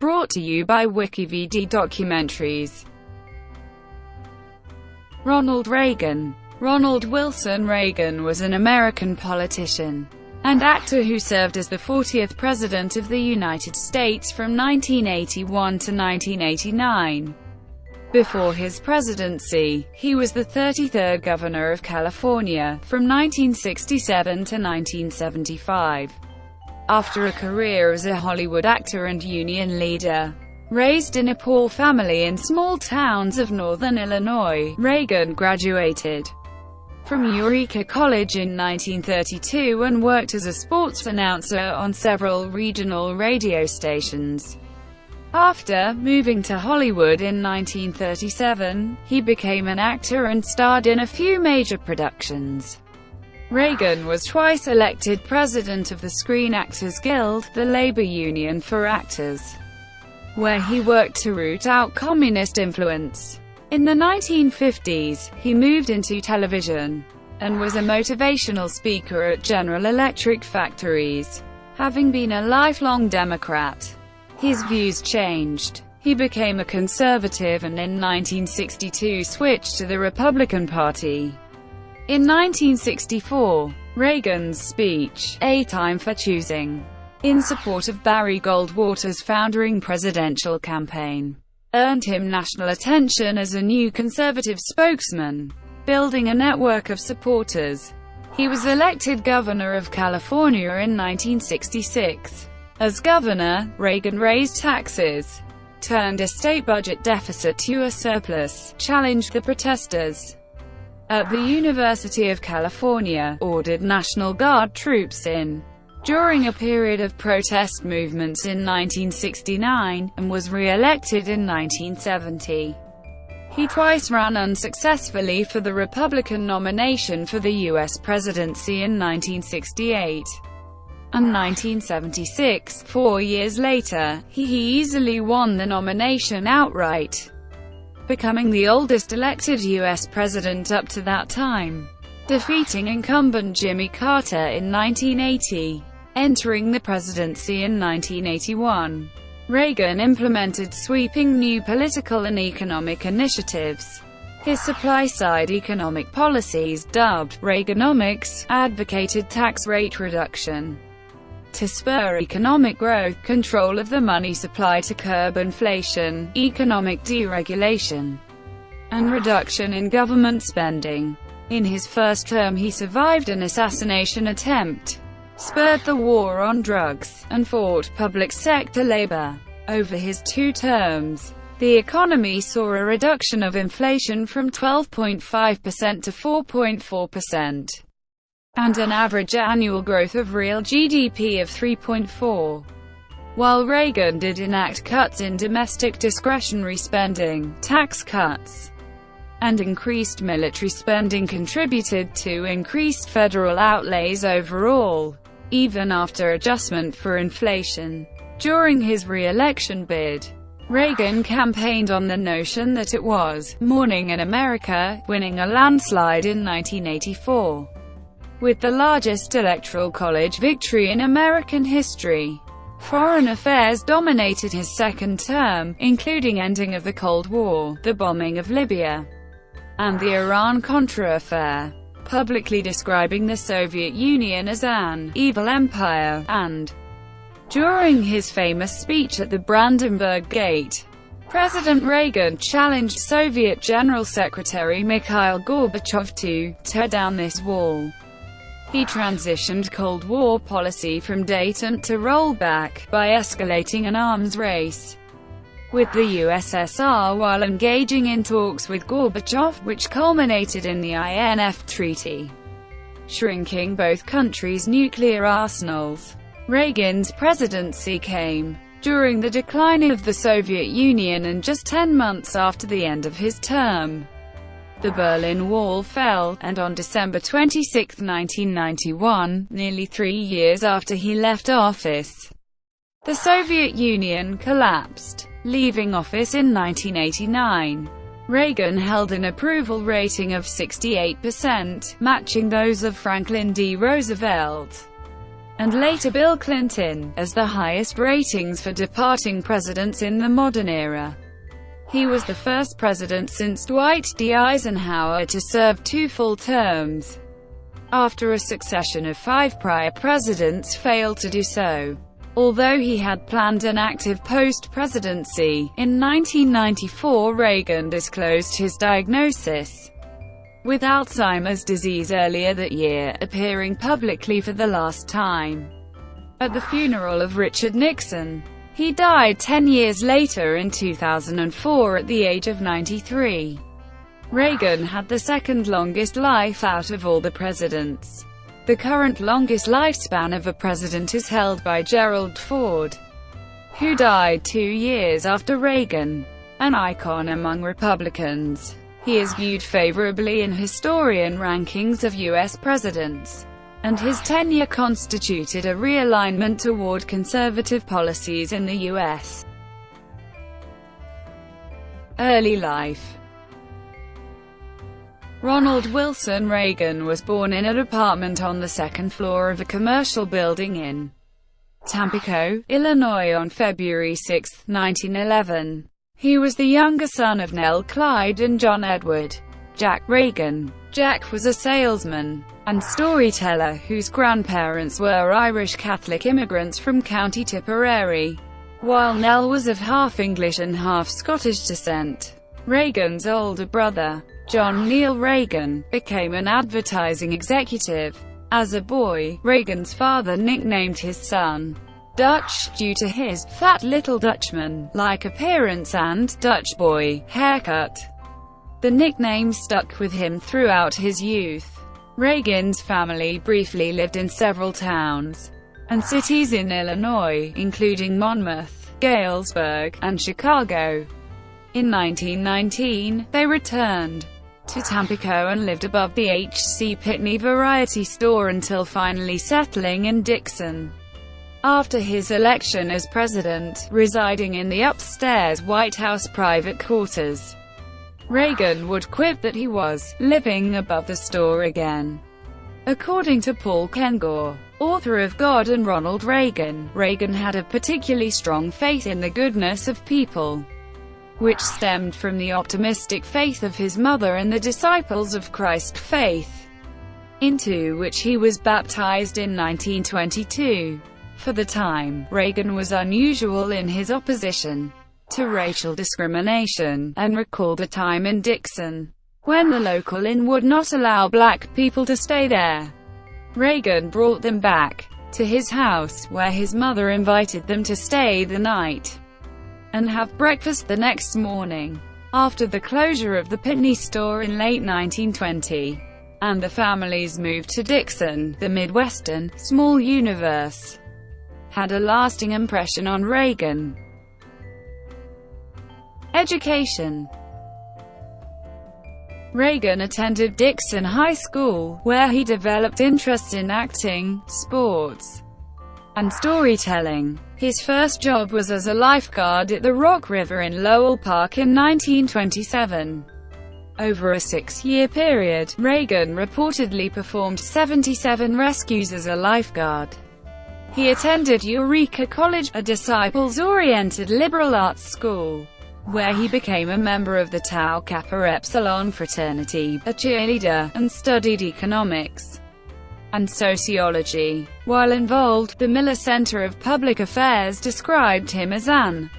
Brought to you by WikiVD Documentaries. Ronald Reagan. Ronald Wilson Reagan was an American politician and actor who served as the 40th President of the United States from 1981 to 1989. Before his presidency, he was the 33rd Governor of California, from 1967 to 1975. After a career as a Hollywood actor and union leader, raised in a poor family in small towns of northern Illinois, Reagan graduated from Eureka College in 1932 and worked as a sports announcer on several regional radio stations. After moving to Hollywood in 1937, he became an actor and starred in a few major productions. Reagan was twice elected president of the Screen Actors Guild, the labor union for actors, where he worked to root out communist influence. In the 1950s, he moved into television and was a motivational speaker at General Electric factories. Having been a lifelong Democrat, his views changed. He became a conservative and in 1962 switched to the Republican Party. In 1964, Reagan's speech, "A Time for Choosing," in support of Barry Goldwater's founding presidential campaign, earned him national attention as a new conservative spokesman, building a network of supporters. He was elected governor of California in 1966. As governor, Reagan raised taxes, turned a state budget deficit to a surplus, challenged the protesters at the University of California, ordered National Guard troops in during a period of protest movements in 1969, and was re-elected in 1970. He twice ran unsuccessfully for the Republican nomination for the U.S. presidency in 1968 and 1976. 4 years later, he easily won the nomination outright, becoming the oldest elected U.S. president up to that time, defeating incumbent Jimmy Carter in 1980. Entering the presidency in 1981, Reagan implemented sweeping new political and economic initiatives. His supply-side economic policies, dubbed Reaganomics, advocated tax rate reduction to spur economic growth, control of the money supply to curb inflation, economic deregulation, and reduction in government spending. In his first term he survived an assassination attempt, spurred the war on drugs, and fought public sector labor. Over his 2 terms, the economy saw a reduction of inflation from 12.5% to 4.4%. and an average annual growth of real GDP of 3.4%. While Reagan did enact cuts in domestic discretionary spending, tax cuts and increased military spending contributed to increased federal outlays overall, even after adjustment for inflation. During his re-election bid, Reagan campaigned on the notion that it was "morning in America," winning a landslide in 1984. With the largest electoral college victory in American history. Foreign affairs dominated his second term, including ending of the Cold War, the bombing of Libya, and the Iran-Contra affair, publicly describing the Soviet Union as an evil empire, and during his famous speech at the Brandenburg Gate, President Reagan challenged Soviet General Secretary Mikhail Gorbachev to tear down this wall. He transitioned Cold War policy from detente to rollback, by escalating an arms race with the USSR while engaging in talks with Gorbachev, which culminated in the INF Treaty, shrinking both countries' nuclear arsenals. Reagan's presidency came during the decline of the Soviet Union and just 10 months after the end of his term. The Berlin Wall fell, and on December 26, 1991, nearly 3 years after he left office, the Soviet Union collapsed. Leaving office in 1989, Reagan held an approval rating of 68%, matching those of Franklin D. Roosevelt, and later Bill Clinton, as the highest ratings for departing presidents in the modern era. He was the first president since Dwight D. Eisenhower to serve 2 full terms, after a succession of 5 prior presidents failed to do so. Although he had planned an active post-presidency, in 1994 Reagan disclosed his diagnosis with Alzheimer's disease earlier that year, appearing publicly for the last time at the funeral of Richard Nixon. He died 10 years later in 2004 at the age of 93. Reagan had the second longest life out of all the presidents. The current longest lifespan of a president is held by Gerald Ford, who died 2 years after Reagan. An icon among Republicans, he is viewed favorably in historian rankings of U.S. presidents, and his tenure constituted a realignment toward conservative policies in the U.S. Early life. Ronald Wilson Reagan was born in an apartment on the second floor of a commercial building in Tampico, Illinois on February 6, 1911. He was the younger son of Nell Clyde and John Edward Jack Reagan. Jack was a salesman and storyteller whose grandparents were Irish Catholic immigrants from County Tipperary, while Nell was of half English and half Scottish descent. Reagan's older brother, John Neil Reagan, became an advertising executive. As a boy, Reagan's father nicknamed his son Dutch, due to his fat little Dutchman-like appearance and Dutch boy haircut. The nickname stuck with him throughout his youth. Reagan's family briefly lived in several towns and cities in Illinois, including Monmouth, Galesburg, and Chicago. In 1919, they returned to Tampico and lived above the H.C. Pitney variety store until finally settling in Dixon after his election as president, residing in the upstairs White House private quarters. Reagan would quip that he was living above the store again. According to Paul Kengor, author of God and Ronald Reagan, Reagan had a particularly strong faith in the goodness of people, which stemmed from the optimistic faith of his mother and the Disciples of Christ faith, into which he was baptized in 1922. For the time, Reagan was unusual in his opposition to racial discrimination, and recalled a time in Dixon when the local inn would not allow black people to stay there. Reagan brought them back to his house, where his mother invited them to stay the night and have breakfast the next morning. After the closure of the Pitney store in late 1920, and the family's move to Dixon, the Midwestern, small universe had a lasting impression on Reagan. Education. Reagan attended Dixon High School, where he developed interests in acting, sports, and storytelling. His first job was as a lifeguard at the Rock River in Lowell Park in 1927. Over a 6-year period, Reagan reportedly performed 77 rescues as a lifeguard. He attended Eureka College, a disciples-oriented liberal arts school, where he became a member of the Tau Kappa Epsilon fraternity, a cheerleader, and studied economics and sociology. While involved, the Miller Center of Public Affairs described him as an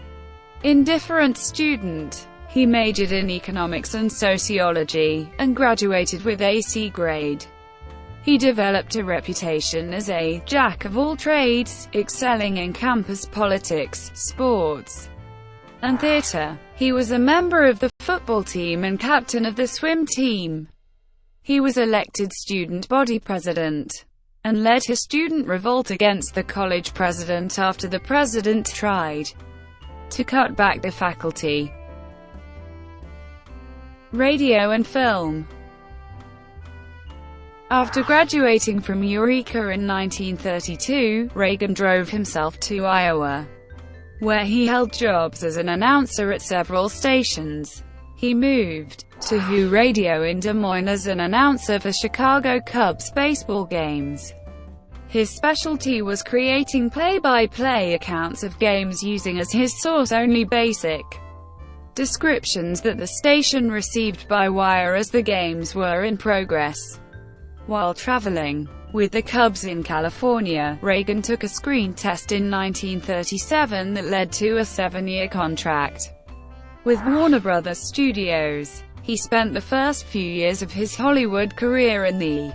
indifferent student. He majored in economics and sociology, and graduated with a C grade. He developed a reputation as a jack of all trades, excelling in campus politics, sports, and theater. He was a member of the football team and captain of the swim team. He was elected student body president, and led his student revolt against the college president after the president tried to cut back the faculty. Radio and film. After graduating from Eureka in 1932, Reagan drove himself to Iowa, where he held jobs as an announcer at several stations. He moved to Who Radio in Des Moines as an announcer for Chicago Cubs baseball games. His specialty was creating play-by-play accounts of games using as his source only basic descriptions that the station received by wire as the games were in progress. While traveling with the Cubs in California, Reagan took a screen test in 1937 that led to a 7-year contract with Warner Brothers Studios. He spent the first few years of his Hollywood career in the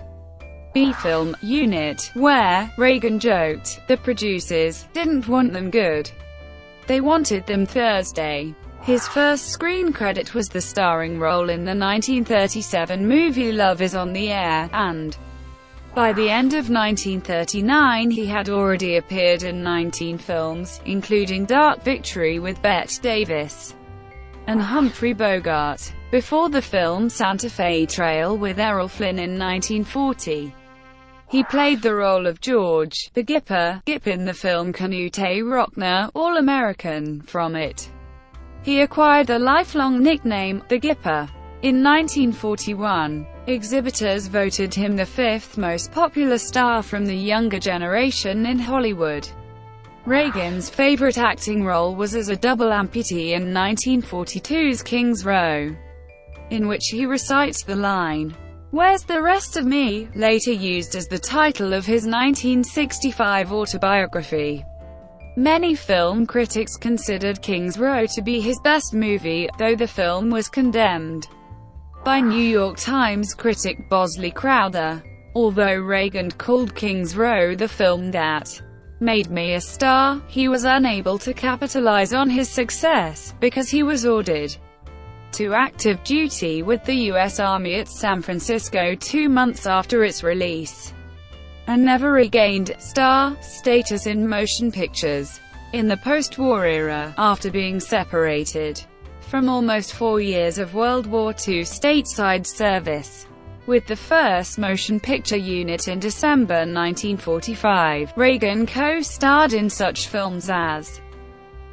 B-film unit, where, Reagan joked, the producers didn't want them good. They wanted them Thursday. His first screen credit was the starring role in the 1937 movie Love Is on the Air, and by the end of 1939 he had already appeared in 19 films, including Dark Victory with Bette Davis and Humphrey Bogart. Before the film Santa Fe Trail with Errol Flynn in 1940, he played the role of George, the Gip in the film Canute Rockner, All-American. From it, he acquired the lifelong nickname, the Gipper. In 1941, exhibitors voted him the 5th most popular star from the younger generation in Hollywood. Reagan's favorite acting role was as a double amputee in 1942's King's Row, in which he recites the line, "Where's the rest of me?" later used as the title of his 1965 autobiography. Many film critics considered King's Row to be his best movie, though the film was condemned by New York Times critic Bosley Crowther. Although Reagan called King's Row the film that made me a star, he was unable to capitalize on his success, because he was ordered to active duty with the U.S. Army at San Francisco 2 months after its release, and never regained star status in motion pictures. In the post-war era, after being separated from almost 4 years of World War II stateside service with the 1st Motion Picture Unit in December 1945, Reagan co-starred in such films as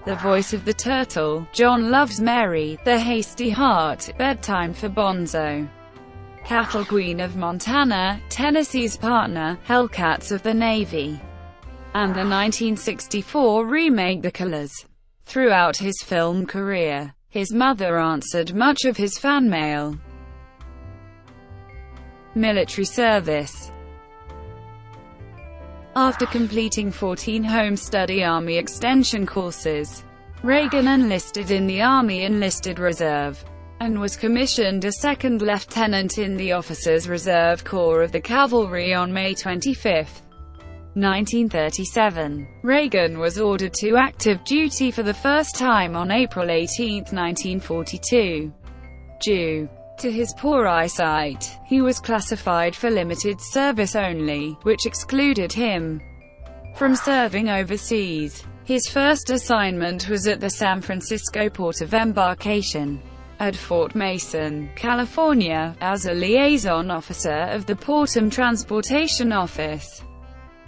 The Voice of the Turtle, John Loves Mary, The Hasty Heart, Bedtime for Bonzo, Cattle Queen of Montana, Tennessee's Partner, Hellcats of the Navy, and the 1964 remake The Killers. Throughout his film career, his mother answered much of his fan mail. Military service. After completing 14 home study Army extension courses, Reagan enlisted in the Army Enlisted Reserve, and was commissioned a second lieutenant in the Officers Reserve Corps of the Cavalry on May 25, 1937. Reagan was ordered to active duty for the first time on April 18, 1942. Due to his poor eyesight, he was classified for limited service only, which excluded him from serving overseas. His first assignment was at the San Francisco Port of Embarkation at Fort Mason, California, as a liaison officer of the Portum Transportation Office.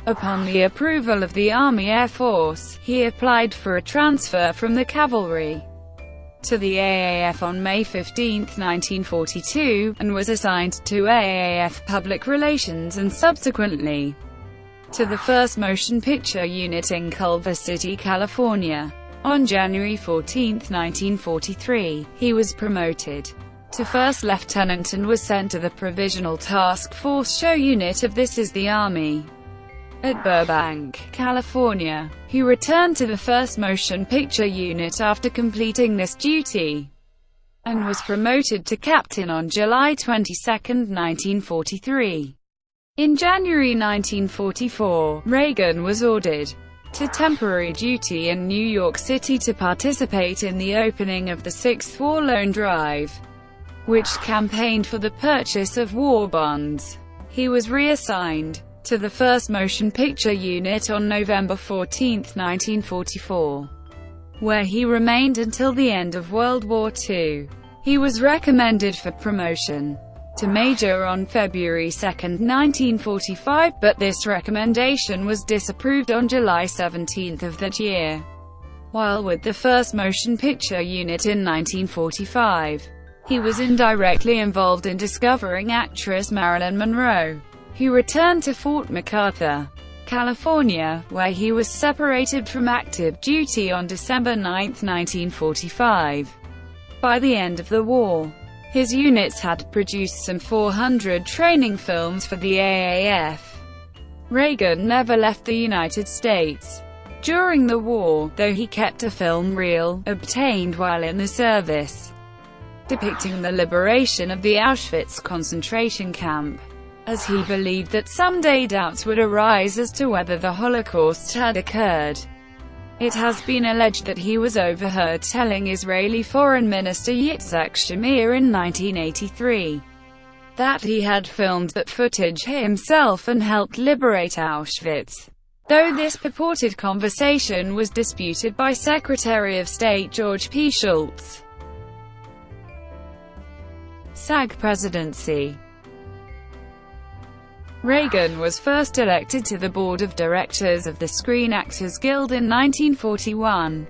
Upon the approval of the Army Air Force, he applied for a transfer from the cavalry to the AAF on May 15, 1942, and was assigned to AAF Public Relations and subsequently to the 1st Motion Picture Unit in Culver City, California. On January 14, 1943, he was promoted to first lieutenant and was sent to the Provisional Task Force Show Unit of This Is the Army at Burbank, California. He returned to the 1st Motion Picture Unit after completing this duty, and was promoted to captain on July 22, 1943. In January 1944, Reagan was ordered to temporary duty in New York City to participate in the opening of the 6th War Loan Drive, which campaigned for the purchase of war bonds. He was reassigned to the 1st Motion Picture Unit on November 14, 1944, where he remained until the end of World War II. He was recommended for promotion to Major on February 2, 1945, but this recommendation was disapproved on July 17 of that year. While with the 1st Motion Picture Unit in 1945, he was indirectly involved in discovering actress Marilyn Monroe. He returned to Fort MacArthur California, where he was separated from active duty on December 9, 1945. By the end of the war, his units had produced some 400 training films for the AAF. Reagan never left the United States during the war, though he kept a film reel, obtained while in the service, depicting the liberation of the Auschwitz concentration camp, as he believed that someday doubts would arise as to whether the Holocaust had occurred. It has been alleged that he was overheard telling Israeli Foreign Minister Yitzhak Shamir in 1983 that he had filmed that footage himself and helped liberate Auschwitz, though this purported conversation was disputed by Secretary of State George P. Shultz. SAG Presidency. Reagan was first elected to the board of directors of the Screen Actors Guild in 1941,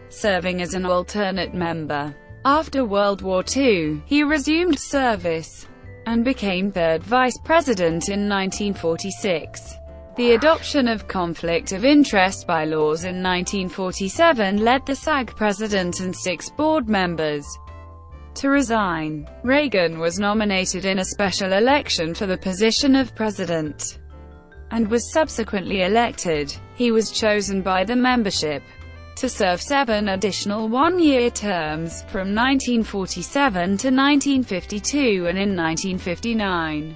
serving as an alternate member. After World War II, he resumed service and became third vice president in 1946. The adoption of conflict of interest bylaws in 1947 led the SAG president and 6 board members to resign. Reagan was nominated in a special election for the position of president, and was subsequently elected. He was chosen by the membership to serve 7 additional one-year terms, from 1947 to 1952 and in 1959.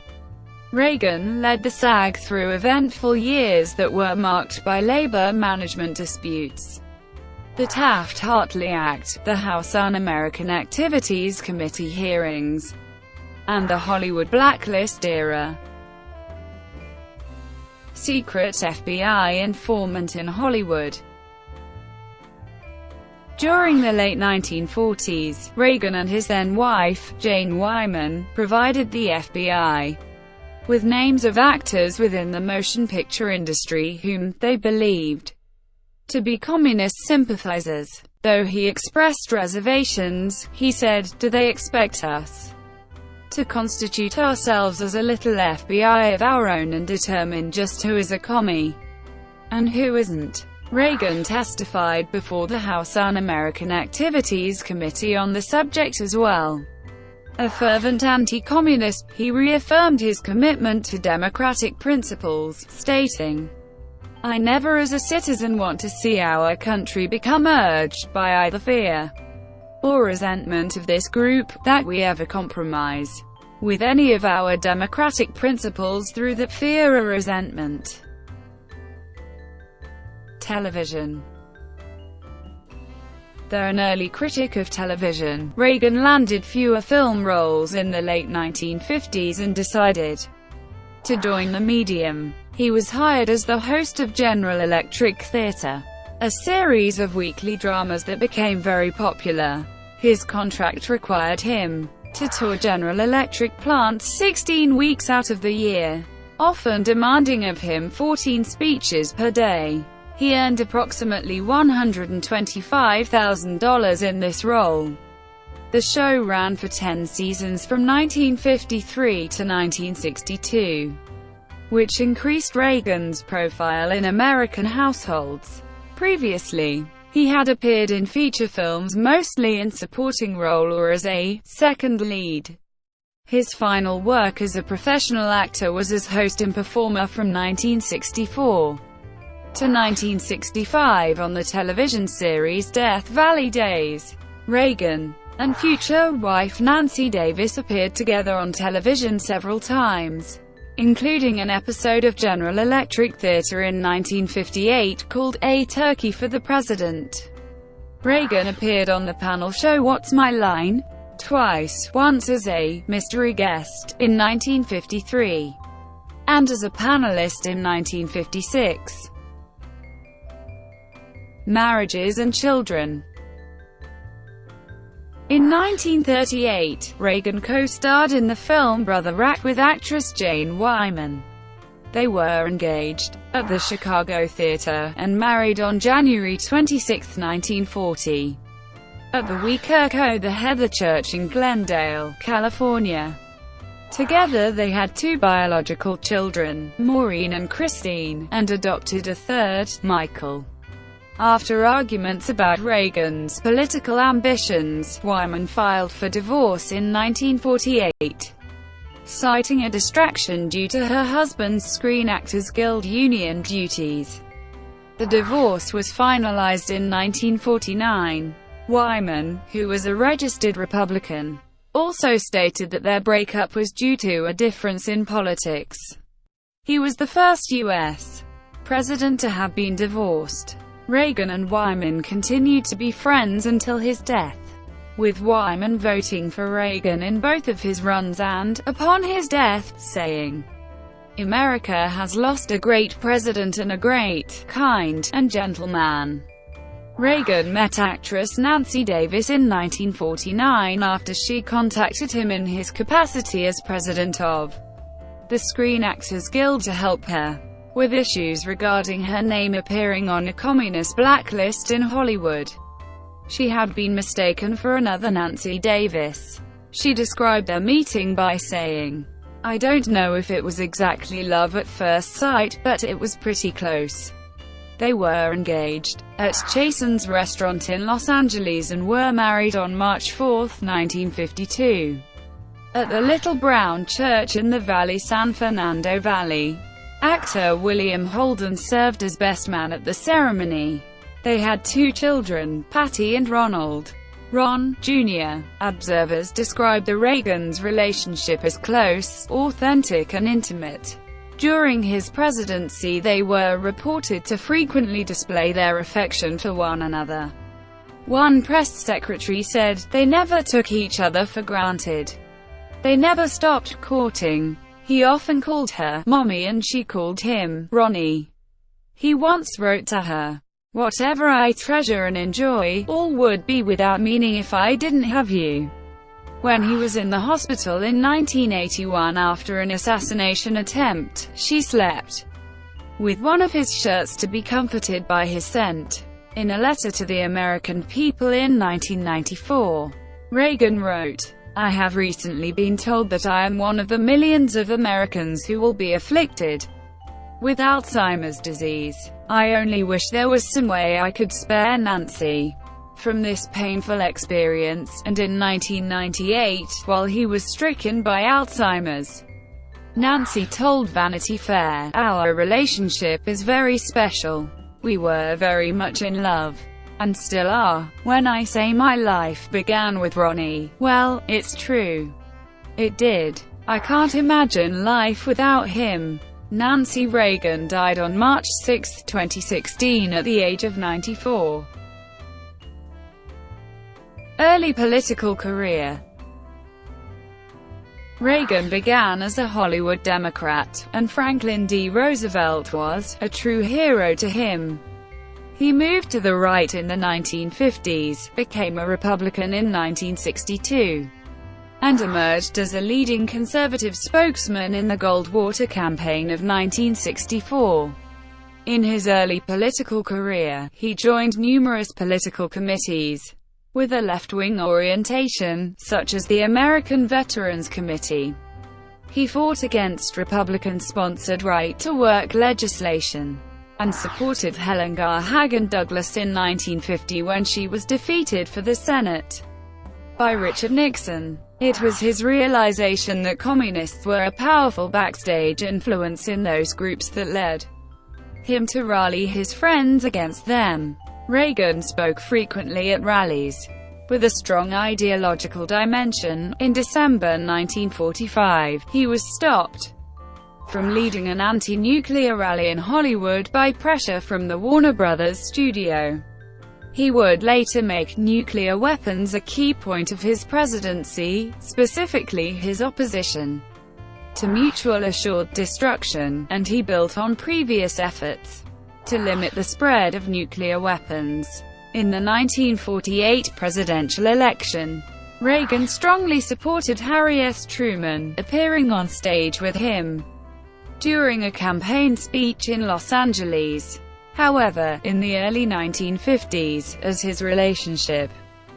Reagan led the SAG through eventful years that were marked by labor management disputes, the Taft-Hartley Act, the House Un-American Activities Committee hearings, and the Hollywood blacklist era. Secret FBI informant in Hollywood. During the late 1940s, Reagan and his then-wife, Jane Wyman, provided the FBI with names of actors within the motion picture industry whom they believed to be communist sympathizers. Though he expressed reservations, he said, "Do they expect us to constitute ourselves as a little FBI of our own and determine just who is a commie and who isn't?" Reagan testified before the House Un-American Activities Committee on the subject as well. A fervent anti-communist, he reaffirmed his commitment to democratic principles, stating, "I never as a citizen want to see our country become urged by either fear or resentment of this group, that we ever compromise with any of our democratic principles through that fear or resentment." Television. Though an early critic of television, Reagan landed fewer film roles in the late 1950s and decided to join the medium. He was hired as the host of General Electric Theater, a series of weekly dramas that became very popular. His contract required him to tour General Electric plants 16 weeks out of the year, often demanding of him 14 speeches per day. He earned approximately $125,000 in this role. The show ran for 10 seasons from 1953 to 1962, which increased Reagan's profile in American households. Previously, he had appeared in feature films mostly in supporting role or as a second lead. His final work as a professional actor was as host and performer from 1964 to 1965 on the television series Death Valley Days. Reagan and future wife Nancy Davis appeared together on television several times, including an episode of General Electric Theater in 1958 called A Turkey for the President. Reagan appeared on the panel show What's My Line? Twice, once as a mystery guest in 1953, and as a panelist in 1956. Marriages and children. In 1938, Reagan co-starred in the film Brother Rack with actress Jane Wyman. They were engaged at the Chicago Theater and married on January 26, 1940, at the Eureka College, the Heather Church in Glendale, California. Together they had two biological children, Maureen and Christine, and adopted a third, Michael. After arguments about Reagan's political ambitions, Wyman filed for divorce in 1948, citing a distraction due to her husband's Screen Actors Guild union duties. The divorce was finalized in 1949. Wyman, who was a registered Republican, also stated that their breakup was due to a difference in politics. He was the first U.S. president to have been divorced. Reagan and Wyman continued to be friends until his death, with Wyman voting for Reagan in both of his runs and, upon his death, saying, "America has lost a great president and a great, kind, and gentle man." Reagan met actress Nancy Davis in 1949 after she contacted him in his capacity as president of the Screen Actors Guild to help her with issues regarding her name appearing on a communist blacklist in Hollywood. She had been mistaken for another Nancy Davis. She described their meeting by saying, "I don't know if it was exactly love at first sight, but it was pretty close." They were engaged at Chasen's restaurant in Los Angeles and were married on March 4, 1952, at the Little Brown Church in the Valley, San Fernando Valley. Actor William Holden served as best man at the ceremony. They had two children, Patty and Ronald. Ron, Jr. Observers described the Reagans' relationship as close, authentic and intimate. During his presidency they were reported to frequently display their affection for one another. One press secretary said, "They never took each other for granted. They never stopped courting. He often called her Mommy and she called him Ronnie." He once wrote to her, "Whatever I treasure and enjoy, all would be without meaning if I didn't have you." When he was in the hospital in 1981 after an assassination attempt, she slept with one of his shirts to be comforted by his scent. In a letter to the American people in 1994, Reagan wrote, "I have recently been told that I am one of the millions of Americans who will be afflicted with Alzheimer's disease. I only wish there was some way I could spare Nancy from this painful experience." And in 1998, while he was stricken by Alzheimer's, Nancy told Vanity Fair, "Our relationship is very special. We were very much in love. And still are. When I say my life began with Ronnie, well, it's true. It did. I can't imagine life without him." Nancy Reagan died on March 6, 2016 at the age of 94. Early political career. Reagan began as a Hollywood Democrat, and Franklin D. Roosevelt was a true hero to him. He moved to the right in the 1950s, became a Republican in 1962, and emerged as a leading conservative spokesman in the Goldwater campaign of 1964. In his early political career, he joined numerous political committees with a left-wing orientation, such as the American Veterans Committee. He fought against Republican-sponsored right-to-work legislation, and supported Helen Hagen Douglas in 1950 when she was defeated for the Senate by Richard Nixon. It was his realization that communists were a powerful backstage influence in those groups that led him to rally his friends against them. Reagan spoke frequently at rallies with a strong ideological dimension. In December 1945, he was stopped from leading an anti-nuclear rally in Hollywood by pressure from the Warner Brothers studio. He would later make nuclear weapons a key point of his presidency, specifically his opposition to mutual assured destruction, and he built on previous efforts to limit the spread of nuclear weapons. In the 1948 presidential election, Reagan strongly supported Harry S. Truman, appearing on stage with him during a campaign speech in Los Angeles. However, in the early 1950s, as his relationship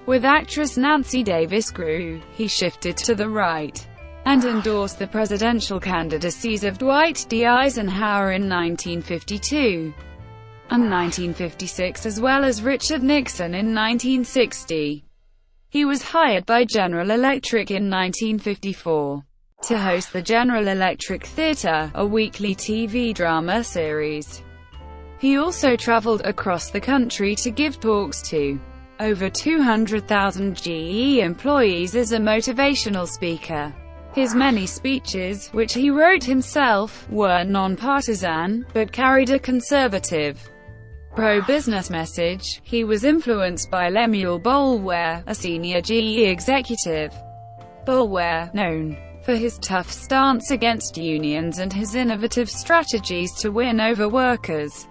with actress Nancy Davis grew, he shifted to the right. and endorsed the presidential candidacies of Dwight D. Eisenhower in 1952 and 1956 as well as Richard Nixon in 1960. He was hired by General Electric in 1954 to host the General Electric Theater, a weekly TV drama series. He also traveled across the country to give talks to over 200,000 GE employees as a motivational speaker. His many speeches, which he wrote himself, were non-partisan, but carried a conservative, pro-business message. He was influenced by Lemuel Boulware, a senior GE executive. Boulware, known for his tough stance against unions and his innovative strategies to win over workers,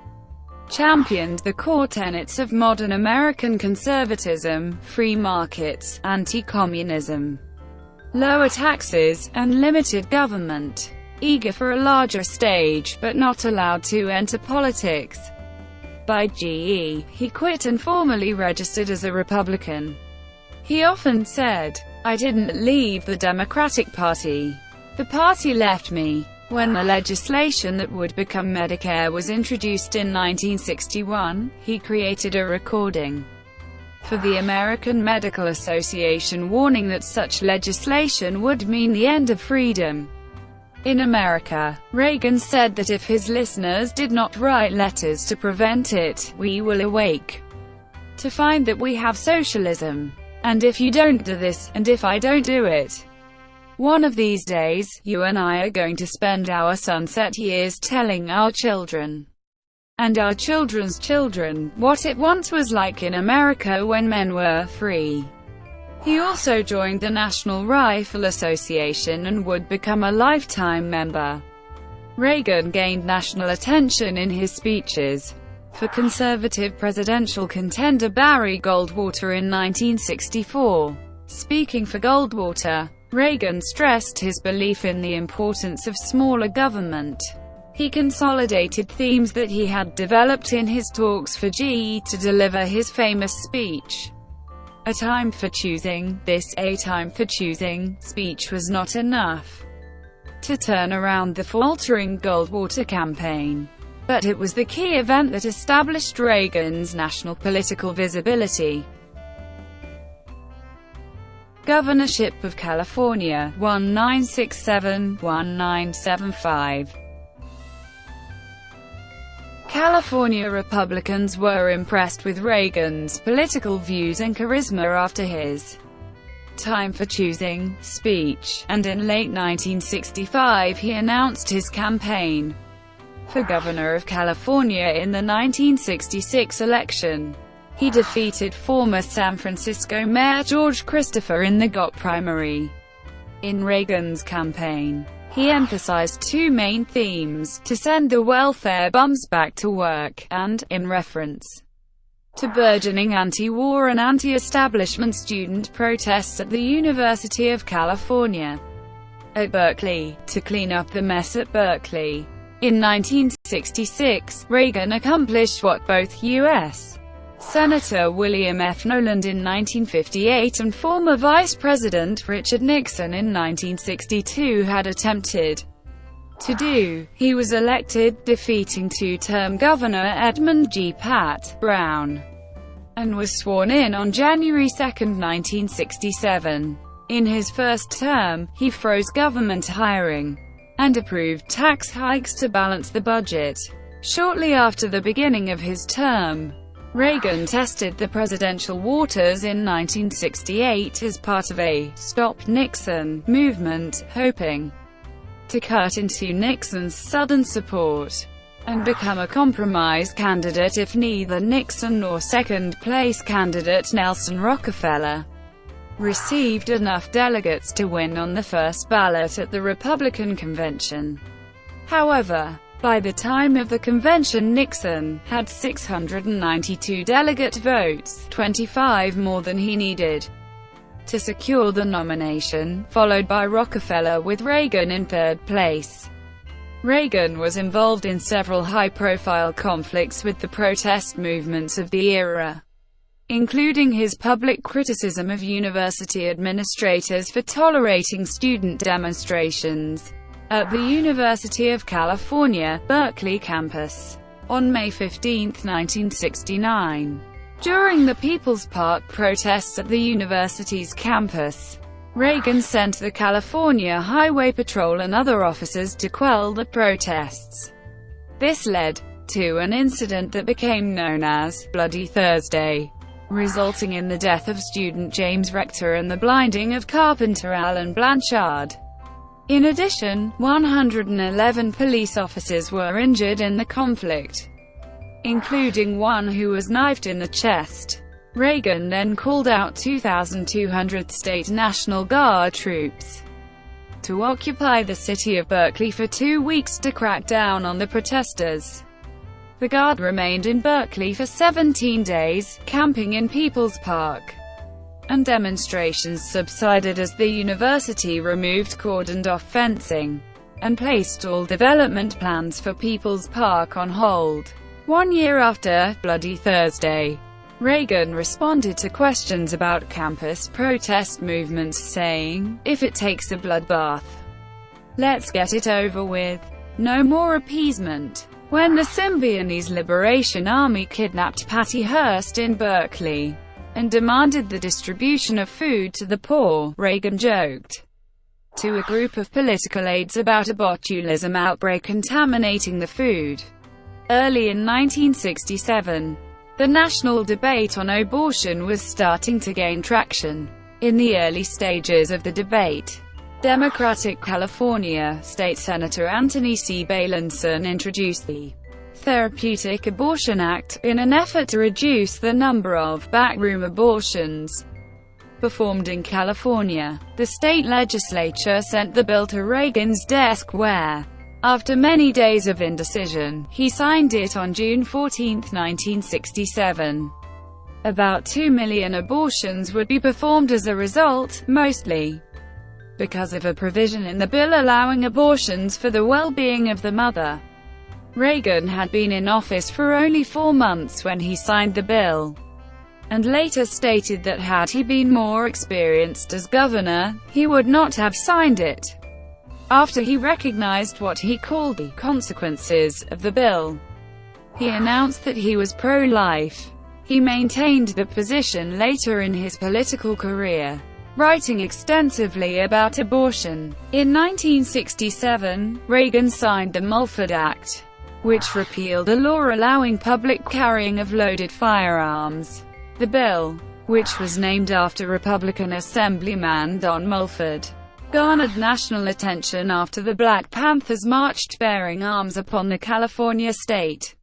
championed the core tenets of modern American conservatism: free markets, anti-communism, lower taxes, and limited government. Eager for a larger stage, but not allowed to enter politics by GE, he quit and formally registered as a Republican. He often said, "I didn't leave the Democratic Party. The party left me." When the legislation that would become Medicare was introduced in 1961, he created a recording for the American Medical Association warning that such legislation would mean the end of freedom in America. Reagan said that if his listeners did not write letters to prevent it, we will awake to find that we have socialism. And if you don't do this, and if I don't do it, one of these days, you and I are going to spend our sunset years telling our children and our children's children what it once was like in America when men were free. He also joined the National Rifle Association and would become a lifetime member. Reagan gained national attention in his speeches for conservative presidential contender Barry Goldwater in 1964. Speaking for Goldwater, Reagan stressed his belief in the importance of smaller government. He consolidated themes that he had developed in his talks for GE to deliver his famous speech, "A Time for Choosing." This "A Time for Choosing" speech was not enough to turn around the faltering Goldwater campaign, but it was the key event that established Reagan's national political visibility. Governorship of California, 1967–1975. California Republicans were impressed with Reagan's political views and charisma after his "Time for Choosing" speech, and in late 1965 he announced his campaign for governor of California in the 1966 election. He defeated former San Francisco Mayor George Christopher in the GOP primary. In Reagan's campaign, he emphasized two main themes: to send the welfare bums back to work, and, in reference to burgeoning anti-war and anti-establishment student protests at the University of California at Berkeley, to clean up the mess at Berkeley. In 1966, Reagan accomplished what both U.S. Senator William F. Knowland in 1958 and former Vice President Richard Nixon in 1962 had attempted to do. He was elected, defeating two-term Governor Edmund G. Pat Brown, and was sworn in on January 2, 1967. In his first term, he froze government hiring and approved tax hikes to balance the budget. Shortly after the beginning of his term, Reagan tested the presidential waters in 1968 as part of a "Stop Nixon" movement, hoping to cut into Nixon's Southern support and become a compromise candidate if neither Nixon nor second-place candidate Nelson Rockefeller received enough delegates to win on the first ballot at the Republican convention. However, by the time of the convention, Nixon had 692 delegate votes, 25 more than he needed to secure the nomination, followed by Rockefeller with Reagan in third place. Reagan was involved in several high-profile conflicts with the protest movements of the era, including his public criticism of university administrators for tolerating student demonstrations at the University of California, Berkeley campus. On May 15, 1969, during the People's Park protests at the university's campus, Reagan sent the California Highway Patrol and other officers to quell the protests. This led to an incident that became known as Bloody Thursday, resulting in the death of student James Rector and the blinding of carpenter Alan Blanchard. In addition, 111 police officers were injured in the conflict, including one who was knifed in the chest. Reagan then called out 2,200 state National Guard troops to occupy the city of Berkeley for 2 weeks to crack down on the protesters. The Guard remained in Berkeley for 17 days, camping in People's Park, and demonstrations subsided as the university removed cordoned-off fencing and placed all development plans for People's Park on hold. 1 year after Bloody Thursday, Reagan responded to questions about campus protest movements saying, "If it takes a bloodbath, let's get it over with. No more appeasement." When the Symbionese Liberation Army kidnapped Patty Hearst in Berkeley and demanded the distribution of food to the poor, Reagan joked to a group of political aides about a botulism outbreak contaminating the food. Early in 1967, the national debate on abortion was starting to gain traction. In the early stages of the debate, Democratic California State Senator Anthony C. Bailenson introduced the Therapeutic Abortion Act, in an effort to reduce the number of backroom abortions performed in California. The state legislature sent the bill to Reagan's desk where, after many days of indecision, he signed it on June 14, 1967. About 2 million abortions would be performed as a result, mostly because of a provision in the bill allowing abortions for the well-being of the mother. Reagan had been in office for only 4 months when he signed the bill, and later stated that had he been more experienced as governor, he would not have signed it. After he recognized what he called the consequences of the bill, he announced that he was pro-life. He maintained the position later in his political career, writing extensively about abortion. In 1967, Reagan signed the Mulford Act, which repealed a law allowing public carrying of loaded firearms. The bill, which was named after Republican Assemblyman Don Mulford, garnered national attention after the Black Panthers marched bearing arms upon the California state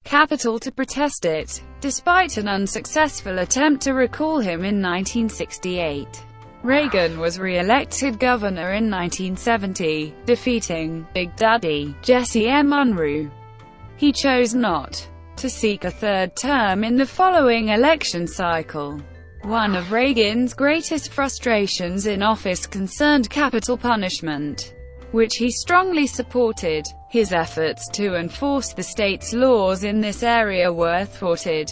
Capitol to protest it, despite an unsuccessful attempt to recall him in 1968. Reagan was re-elected governor in 1970, defeating Big Daddy Jesse M. Unruh. He chose not to seek a third term in the following election cycle. One of Reagan's greatest frustrations in office concerned capital punishment, which he strongly supported. His efforts to enforce the state's laws in this area were thwarted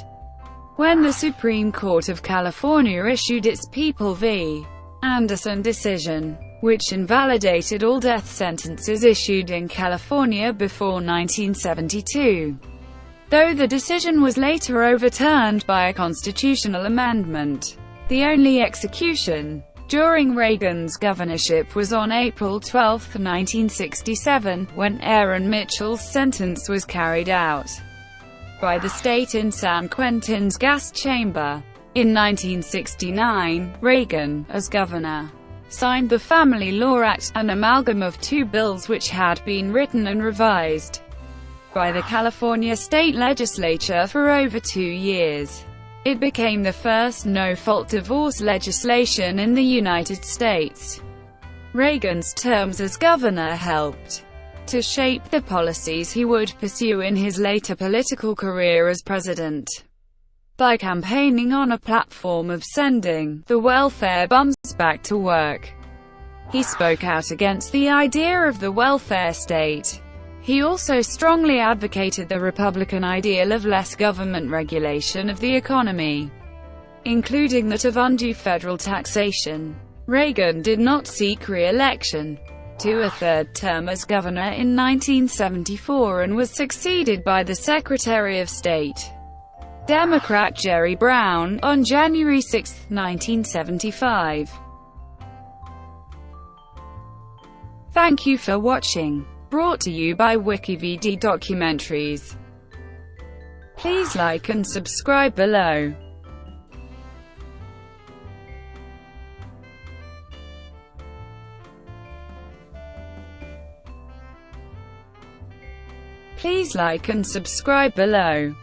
when the Supreme Court of California issued its People v. Anderson decision, which invalidated all death sentences issued in California before 1972. Though the decision was later overturned by a constitutional amendment, the only execution during Reagan's governorship was on April 12, 1967, when Aaron Mitchell's sentence was carried out by the state in San Quentin's gas chamber. In 1969, Reagan, as governor, signed the Family Law Act, an amalgam of two bills which had been written and revised by the California state legislature for over 2 years. It became the first no-fault divorce legislation in the United States. Reagan's terms as governor helped to shape the policies he would pursue in his later political career as president. By campaigning on a platform of sending the welfare bums back to work, he spoke out against the idea of the welfare state. He also strongly advocated the Republican ideal of less government regulation of the economy. including that of undue federal taxation. Reagan did not seek re-election to a third term as governor in 1974 and was succeeded by the Secretary of State, Democrat Jerry Brown, on January 6, 1975. Thank you for watching. Brought to you by WikiVD Documentaries. Please like and subscribe below. Please like and subscribe below.